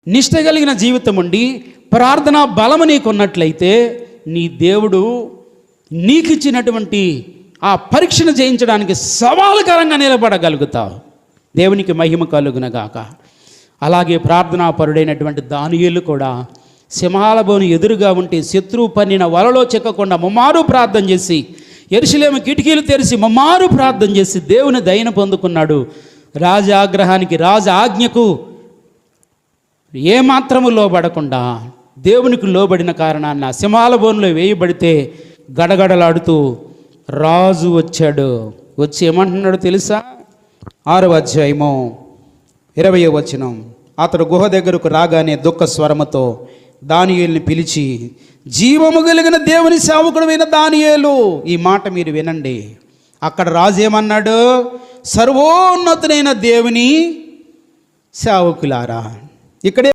నిష్ట కలిగిన జీవితం ఉండి ప్రార్థనా బలము నీకున్నట్లయితే నీ దేవుడు నీకిచ్చినటువంటి ఆ పరీక్షను జయించడానికి సవాలుకరంగా నిలబడగలుగుతావు. దేవునికి మహిమ కలుగునగాక. అలాగే ప్రార్థనా పరుడైనటువంటి దానియేలు కూడా సింహాల బోను ఎదురుగా ఉంటే శత్రువు పన్నిన వలలో చిక్కకుండా ముమ్మారు ప్రార్థన చేసి, యెరూషలేము కిటికీలు తెరిచి ముమ్మారు ప్రార్థన చేసి దేవుని దయను పొందుకున్నాడు. రాజ ఆగ్రహానికి, రాజ ఆజ్ఞకు ఏమాత్రము లోబడకుండా దేవునికి లోబడిన కారణాన సింహాల బోనులో వేయబడితే గడగడలాడుతూ రాజు వచ్చాడు. వచ్చి ఏమంటున్నాడు తెలుసా? 6వ అధ్యాయము 20వ వచనం. అతడు గుహ దగ్గరకు రాగానే దుఃఖ స్వరముతో దానియేలుని పిలిచి, జీవము కలిగిన దేవుని సేవకుడైన దానియేలు, ఈ మాట మీరు వినండి. అక్కడ రాజు ఏమన్నాడు? సర్వోన్నతుడైన దేవుని సేవకులారా. ఇక్కడే